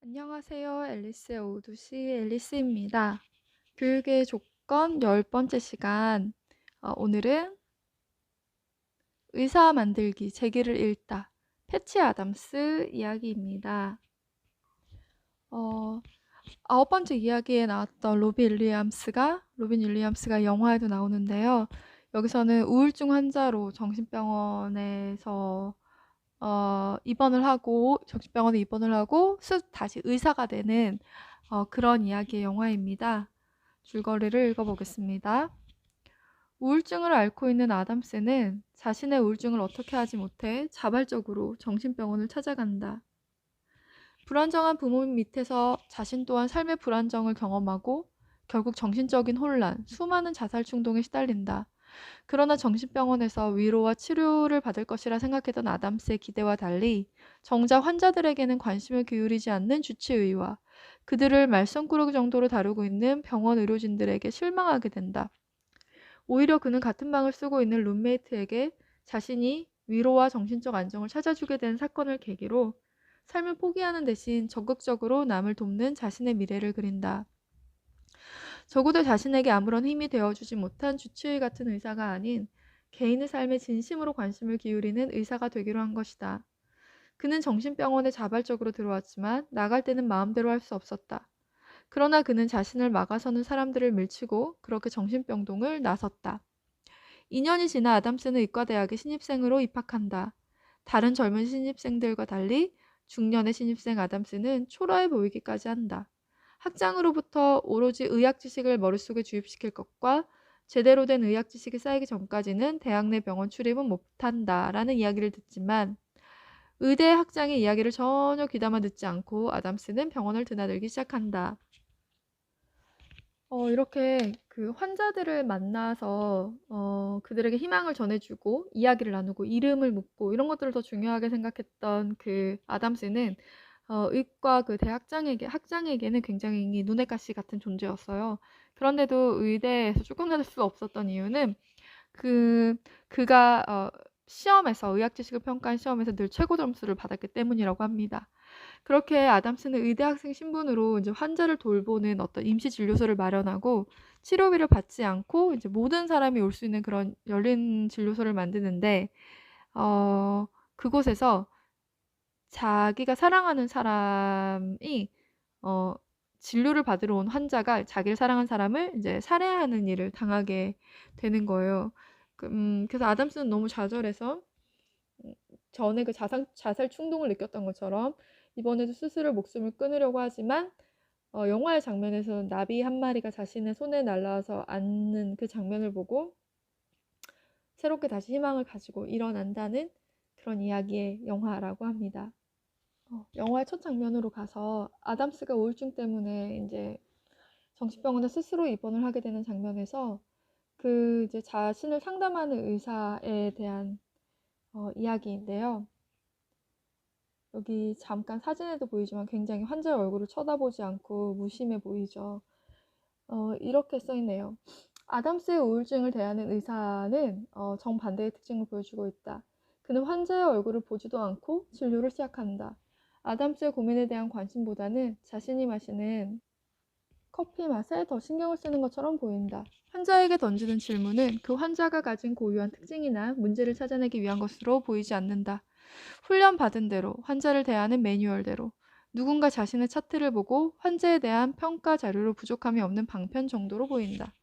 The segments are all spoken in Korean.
안녕하세요. 앨리스의 오두시 앨리스입니다. 교육의 조건 10번째 시간. 오늘은 의사 만들기 재기를 읽다. 패치 아담스 이야기입니다. 9번째 이야기에 나왔던 로빈 윌리엄스가 영화에도 나오는데요. 여기서는 우울증 환자로 정신병원에서 정신병원에 입원을 하고 다시 의사가 되는 그런 이야기의 영화입니다. 줄거리를 읽어보겠습니다. 우울증을 앓고 있는 아담스는 자신의 우울증을 어떻게 하지 못해 자발적으로 정신병원을 찾아간다. 불안정한 부모 밑에서 자신 또한 삶의 불안정을 경험하고 결국 정신적인 혼란, 수많은 자살 충동에 시달린다. 그러나 정신병원에서 위로와 치료를 받을 것이라 생각했던 아담스의 기대와 달리 정작 환자들에게는 관심을 기울이지 않는 주치의와 그들을 말썽꾸러기 정도로 다루고 있는 병원 의료진들에게 실망하게 된다. 오히려 그는 같은 방을 쓰고 있는 룸메이트에게 자신이 위로와 정신적 안정을 찾아주게 된 사건을 계기로 삶을 포기하는 대신 적극적으로 남을 돕는 자신의 미래를 그린다. 적어도 자신에게 아무런 힘이 되어주지 못한 주치의 같은 의사가 아닌 개인의 삶에 진심으로 관심을 기울이는 의사가 되기로 한 것이다. 그는 정신병원에 자발적으로 들어왔지만 나갈 때는 마음대로 할 수 없었다. 그러나 그는 자신을 막아서는 사람들을 밀치고 그렇게 정신병동을 나섰다. 2년이 지나 아담스는 의과대학에 신입생으로 입학한다. 다른 젊은 신입생들과 달리 중년의 신입생 아담스는 초라해 보이기까지 한다. 학장으로부터 오로지 의학 지식을 머릿속에 주입시킬 것과 제대로 된 의학 지식이 쌓이기 전까지는 대학 내 병원 출입은 못한다라는 이야기를 듣지만 의대 학장의 이야기를 전혀 귀담아 듣지 않고 아담스는 병원을 드나들기 시작한다. 이렇게 그 환자들을 만나서 그들에게 희망을 전해주고 이야기를 나누고 이름을 묻고 이런 것들을 더 중요하게 생각했던 그 아담스는 의과 그 학장에게는 굉장히 눈엣 가시 같은 존재였어요. 그런데도 의대에서 쫓겨날 수 없었던 이유는 그가 시험에서 의학 지식을 평가한 시험에서 늘 최고 점수를 받았기 때문이라고 합니다. 그렇게 아담스는 의대 학생 신분으로 이제 환자를 돌보는 어떤 임시 진료소를 마련하고 치료비를 받지 않고 이제 모든 사람이 올 수 있는 그런 열린 진료소를 만드는데 그곳에서 자기가 사랑하는 사람이 어, 진료를 받으러 온 환자가 자기를 사랑한 사람을 이제 살해하는 일을 당하게 되는 거예요. 그래서 아담스는 너무 좌절해서 전에 그 자살 충동을 느꼈던 것처럼 이번에도 스스로 목숨을 끊으려고 하지만 영화의 장면에서는 나비 한 마리가 자신의 손에 날라와서 앉는 그 장면을 보고 새롭게 다시 희망을 가지고 일어난다는 그런 이야기의 영화라고 합니다. 영화의 첫 장면으로 가서 아담스가 우울증 때문에 이제 정신병원에 스스로 입원을 하게 되는 장면에서 그 이제 자신을 상담하는 의사에 대한 이야기인데요. 여기 잠깐 사진에도 보이지만 굉장히 환자의 얼굴을 쳐다보지 않고 무심해 보이죠. 이렇게 써있네요. 아담스의 우울증을 대하는 의사는 정반대의 특징을 보여주고 있다. 그는 환자의 얼굴을 보지도 않고 진료를 시작한다. 아담스의 고민에 대한 관심보다는 자신이 마시는 커피 맛에 더 신경을 쓰는 것처럼 보인다. 환자에게 던지는 질문은 그 환자가 가진 고유한 특징이나 문제를 찾아내기 위한 것으로 보이지 않는다. 훈련받은 대로, 환자를 대하는 매뉴얼대로, 누군가 자신의 차트를 보고 환자에 대한 평가 자료로 부족함이 없는 방편 정도로 보인다.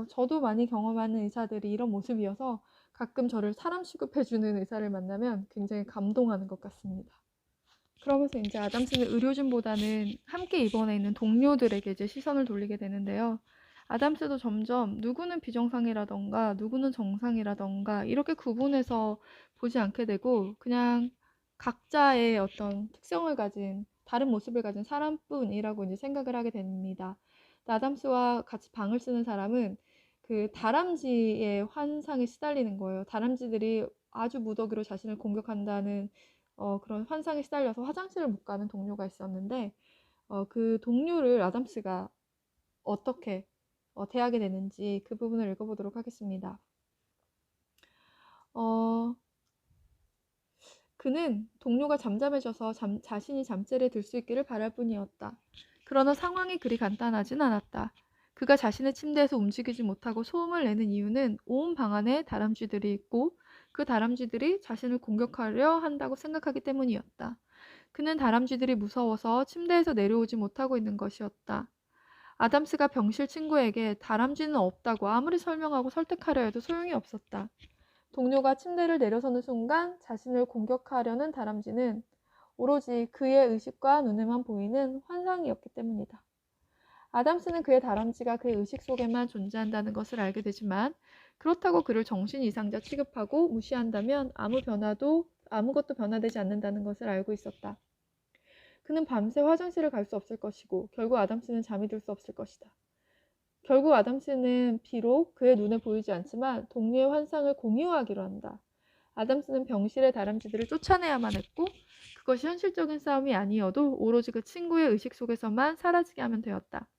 저도 많이 경험하는 의사들이 이런 모습이어서 가끔 저를 사람 취급해주는 의사를 만나면 굉장히 감동하는 것 같습니다. 그러면서 이제 아담스는 의료진보다는 함께 입원해 있는 동료들에게 이제 시선을 돌리게 되는데요. 아담스도 점점 누구는 비정상이라던가 누구는 정상이라던가 이렇게 구분해서 보지 않게 되고 그냥 각자의 어떤 특성을 가진 다른 모습을 가진 사람뿐이라고 이제 생각을 하게 됩니다. 아담스와 같이 방을 쓰는 사람은 그 다람쥐의 환상에 시달리는 거예요. 다람쥐들이 아주 무더기로 자신을 공격한다는 그런 환상에 시달려서 화장실을 못 가는 동료가 있었는데 그 동료를 아담스가 어떻게 대하게 되는지 그 부분을 읽어보도록 하겠습니다. 어, 그는 동료가 잠잠해져서 자신이 잠자리에 들 수 있기를 바랄 뿐이었다. 그러나 상황이 그리 간단하진 않았다. 그가 자신의 침대에서 움직이지 못하고 소음을 내는 이유는 온 방 안에 다람쥐들이 있고 그 다람쥐들이 자신을 공격하려 한다고 생각하기 때문이었다. 그는 다람쥐들이 무서워서 침대에서 내려오지 못하고 있는 것이었다. 아담스가 병실 친구에게 다람쥐는 없다고 아무리 설명하고 설득하려 해도 소용이 없었다. 동료가 침대를 내려서는 순간 자신을 공격하려는 다람쥐는 오로지 그의 의식과 눈에만 보이는 환상이었기 때문이다. 아담스는 그의 다람쥐가 그의 의식 속에만 존재한다는 것을 알게 되지만 그렇다고 그를 정신 이상자 취급하고 무시한다면 아무것도 변화되지 않는다는 것을 알고 있었다. 그는 밤새 화장실을 갈 수 없을 것이고 결국 아담스는 잠이 들 수 없을 것이다. 결국 아담스는 비록 그의 눈에 보이지 않지만 동료의 환상을 공유하기로 한다. 아담스는 병실의 다람쥐들을 쫓아내야만 했고 그것이 현실적인 싸움이 아니어도 오로지 그 친구의 의식 속에서만 사라지게 하면 되었다.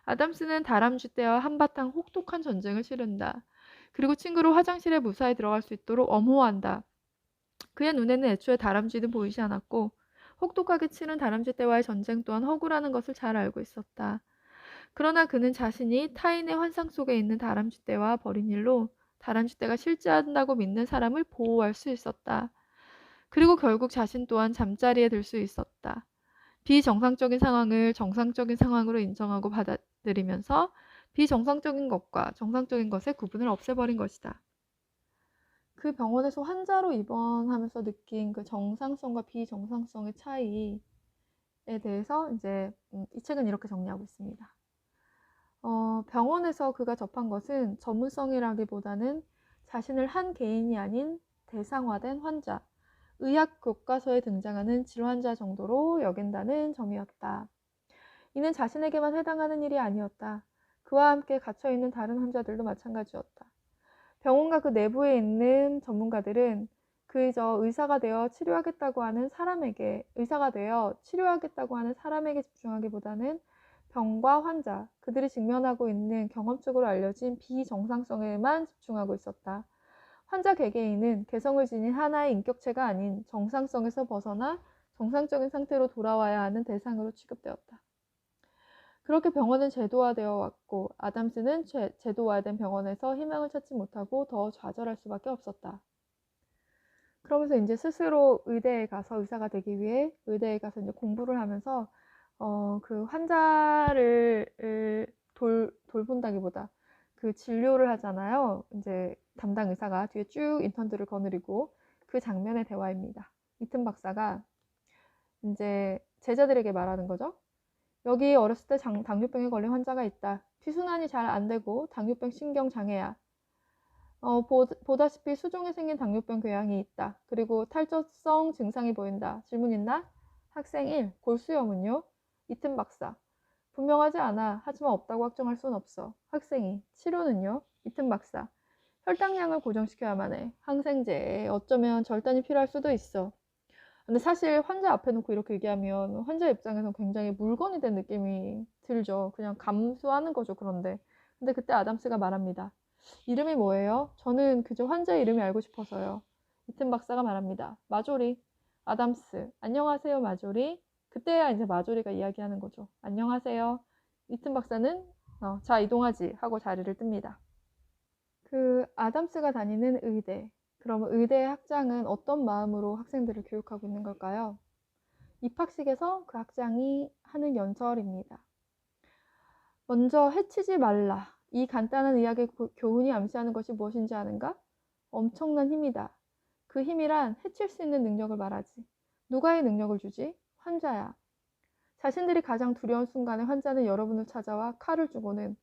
아담스는 다람쥐 떼와 한바탕 혹독한 전쟁을 치른다. 그리고 친구를 화장실에 무사히 들어갈 수 있도록 엄호한다. 그의 눈에는 애초에 다람쥐는 보이지 않았고 혹독하게 치른 다람쥐 떼와의 전쟁 또한 허구라는 것을 잘 알고 있었다. 그러나 그는 자신이 타인의 환상 속에 있는 다람쥐 떼와 벌인 일로 다람쥐 떼가 실제한다고 믿는 사람을 보호할 수 있었다. 그리고 결국 자신 또한 잠자리에 들 수 있었다. 비정상적인 상황을 정상적인 상황으로 인정하고 받아들이면서 비정상적인 것과 정상적인 것의 구분을 없애버린 것이다. 그 병원에서 환자로 입원하면서 느낀 그 정상성과 비정상성의 차이에 대해서 이제 이 책은 이렇게 정리하고 있습니다. 병원에서 그가 접한 것은 전문성이라기보다는 자신을 한 개인이 아닌 대상화된 환자, 의학 교과서에 등장하는 질환자 정도로 여긴다는 점이었다. 이는 자신에게만 해당하는 일이 아니었다. 그와 함께 갇혀있는 다른 환자들도 마찬가지였다. 병원과 그 내부에 있는 전문가들은 그저 의사가 되어 치료하겠다고 하는 사람에게 집중하기보다는 병과 환자, 그들이 직면하고 있는 경험적으로 알려진 비정상성에만 집중하고 있었다. 환자 개개인은 개성을 지닌 하나의 인격체가 아닌 정상성에서 벗어나 정상적인 상태로 돌아와야 하는 대상으로 취급되었다. 그렇게 병원은 제도화되어 왔고 아담스는 제도화된 병원에서 희망을 찾지 못하고 더 좌절할 수밖에 없었다. 그러면서 이제 스스로 의대에 가서 의사가 되기 위해 의대에 가서 이제 공부를 하면서 그 환자를 돌본다기보다 그 진료를 하잖아요. 이제 담당 의사가 뒤에 쭉 인턴들을 거느리고 그 장면의 대화입니다. 이튼 박사가 이제 제자들에게 말하는 거죠. 여기 어렸을 때 당뇨병에 걸린 환자가 있다. 피순환이 잘 안 되고 당뇨병 신경장애야. 보다시피 수종에 생긴 당뇨병 궤양이 있다. 그리고 탈저성 증상이 보인다. 질문 있나? 학생 1. 골수염은요? 이튼 박사. 분명하지 않아. 하지만 없다고 확정할 순 없어. 학생 2. 치료는요? 이튼 박사. 혈당량을 고정시켜야만 해. 항생제. 어쩌면 절단이 필요할 수도 있어. 근데 사실 환자 앞에 놓고 이렇게 얘기하면 환자 입장에서 굉장히 물건이 된 느낌이 들죠. 그냥 감수하는 거죠. 근데 그때 아담스가 말합니다. 이름이 뭐예요? 저는 그저 환자의 이름이 알고 싶어서요. 이튼 박사가 말합니다. 마조리. 아담스. 안녕하세요, 마조리. 그때야 이제 마조리가 이야기하는 거죠. 안녕하세요. 이튼 박사는 자, 이동하지 하고 자리를 뜹니다. 그 아담스가 다니는 의대. 그럼 의대의 학장은 어떤 마음으로 학생들을 교육하고 있는 걸까요? 입학식에서 그 학장이 하는 연설입니다. 먼저 해치지 말라. 이 간단한 의학의 교훈이 암시하는 것이 무엇인지 아는가? 엄청난 힘이다. 그 힘이란 해칠 수 있는 능력을 말하지. 누가 이 능력을 주지? 환자야. 자신들이 가장 두려운 순간에 환자는 여러분을 찾아와 칼을 주고는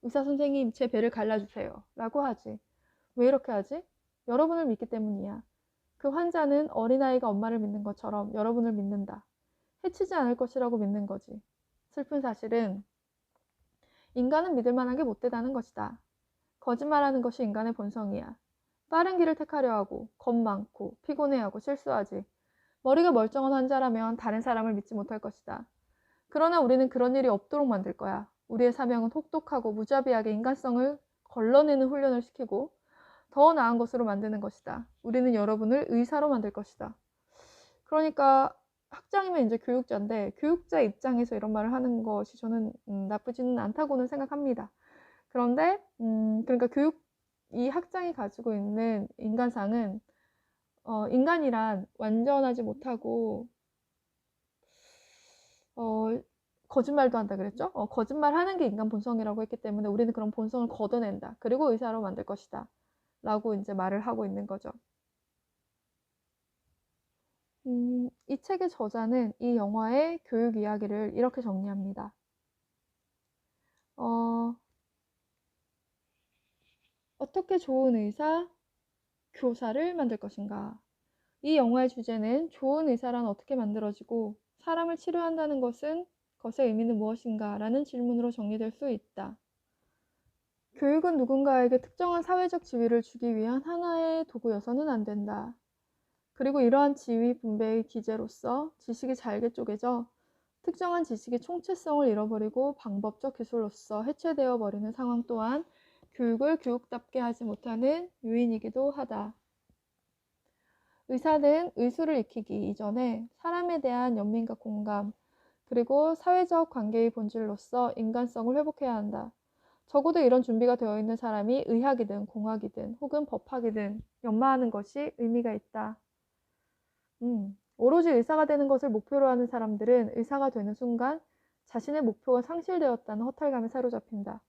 의사 선생님, 제 배를 갈라주세요. 라고 하지. 왜 이렇게 하지? 여러분을 믿기 때문이야. 그 환자는 어린아이가 엄마를 믿는 것처럼 여러분을 믿는다. 해치지 않을 것이라고 믿는 거지. 슬픈 사실은 인간은 믿을 만한 게 못 되다는 것이다. 거짓말하는 것이 인간의 본성이야. 빠른 길을 택하려 하고 겁 많고 피곤해하고 실수하지. 머리가 멀쩡한 환자라면 다른 사람을 믿지 못할 것이다. 그러나 우리는 그런 일이 없도록 만들 거야. 우리의 사명은 혹독하고 무자비하게 인간성을 걸러내는 훈련을 시키고 더 나은 것으로 만드는 것이다. 우리는 여러분을 의사로 만들 것이다. 그러니까 학장이면 이제 교육자인데 교육자 입장에서 이런 말을 하는 것이 저는 나쁘지는 않다고는 생각합니다. 그런데 그러니까 이 학장이 가지고 있는 인간상은 인간이란 완전하지 못하고 거짓말도 한다 그랬죠? 거짓말하는 게 인간 본성이라고 했기 때문에 우리는 그런 본성을 걷어낸다. 그리고 의사로 만들 것이다. 라고 이제 말을 하고 있는 거죠. 이 책의 저자는 이 영화의 교육 이야기를 이렇게 정리합니다. 어떻게 좋은 의사, 교사를 만들 것인가? 이 영화의 주제는 좋은 의사란 어떻게 만들어지고 사람을 치료한다는 것의 의미는 무엇인가? 라는 질문으로 정리될 수 있다. 교육은 누군가에게 특정한 사회적 지위를 주기 위한 하나의 도구여서는 안 된다. 그리고 이러한 지위 분배의 기제로서 지식이 잘게 쪼개져 특정한 지식의 총체성을 잃어버리고 방법적 기술로서 해체되어 버리는 상황 또한 교육을 교육답게 하지 못하는 요인이기도 하다. 의사는 의술을 익히기 이전에 사람에 대한 연민과 공감, 그리고 사회적 관계의 본질로서 인간성을 회복해야 한다. 적어도 이런 준비가 되어 있는 사람이 의학이든 공학이든 혹은 법학이든 연마하는 것이 의미가 있다. 오로지 의사가 되는 것을 목표로 하는 사람들은 의사가 되는 순간 자신의 목표가 상실되었다는 허탈감에 사로잡힌다.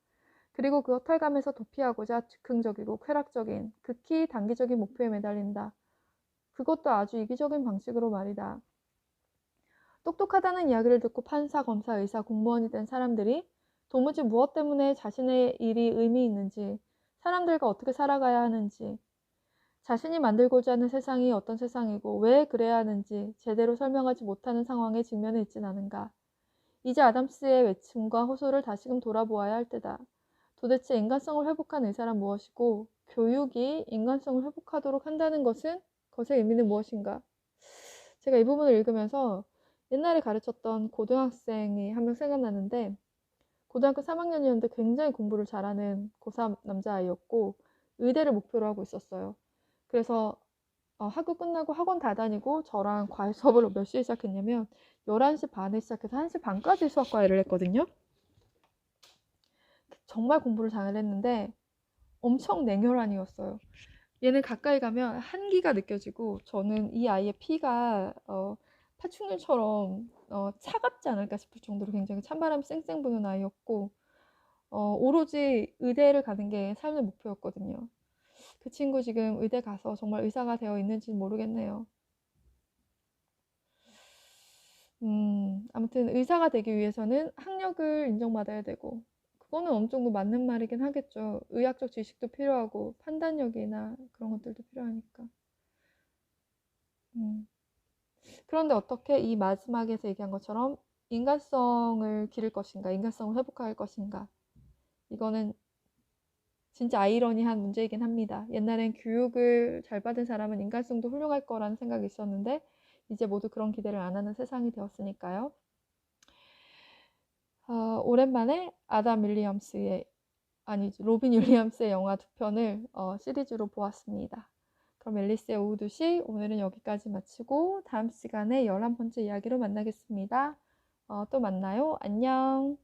그리고 그 허탈감에서 도피하고자 즉흥적이고 쾌락적인, 극히 단기적인 목표에 매달린다. 그것도 아주 이기적인 방식으로 말이다. 똑똑하다는 이야기를 듣고 판사, 검사, 의사, 공무원이 된 사람들이 도무지 무엇 때문에 자신의 일이 의미 있는지, 사람들과 어떻게 살아가야 하는지, 자신이 만들고자 하는 세상이 어떤 세상이고 왜 그래야 하는지 제대로 설명하지 못하는 상황에 직면해 있진 않은가. 이제 아담스의 외침과 호소를 다시금 돌아보아야 할 때다. 도대체 인간성을 회복한 의사란 무엇이고 교육이 인간성을 회복하도록 한다는 것의 의미는 무엇인가. 제가 이 부분을 읽으면서 옛날에 가르쳤던 고등학생이 한 명 생각나는데 고등학교 3학년이었는데 굉장히 공부를 잘하는 고3 남자아이였고 의대를 목표로 하고 있었어요. 그래서 학교 끝나고 학원 다 다니고 저랑 과외 수업을 몇 시에 시작했냐면 11시 반에 시작해서 1시 반까지 수학 과외를 했거든요. 정말 공부를 잘했는데 엄청 냉혈한이었어요. 얘는 가까이 가면 한기가 느껴지고 저는 이 아이의 피가 파충류처럼 차갑지 않을까 싶을 정도로 굉장히 찬바람이 쌩쌩 부는 아이였고 오로지 의대를 가는 게 삶의 목표였거든요. 그 친구 지금 의대 가서 정말 의사가 되어 있는지는 모르겠네요. 아무튼 의사가 되기 위해서는 학력을 인정받아야 되고 그거는 어느 정도 맞는 말이긴 하겠죠. 의학적 지식도 필요하고 판단력이나 그런 것들도 필요하니까. 그런데 어떻게 이 마지막에서 얘기한 것처럼 인간성을 기를 것인가, 인간성을 회복할 것인가. 이거는 진짜 아이러니한 문제이긴 합니다. 옛날엔 교육을 잘 받은 사람은 인간성도 훌륭할 거라는 생각이 있었는데 이제 모두 그런 기대를 안 하는 세상이 되었으니까요. 오랜만에 로빈 윌리엄스의 영화 두 편을 시리즈로 보았습니다. 그럼 앨리스의 오후 2시 오늘은 여기까지 마치고 다음 시간에 11번째 이야기로 만나겠습니다. 또 만나요. 안녕.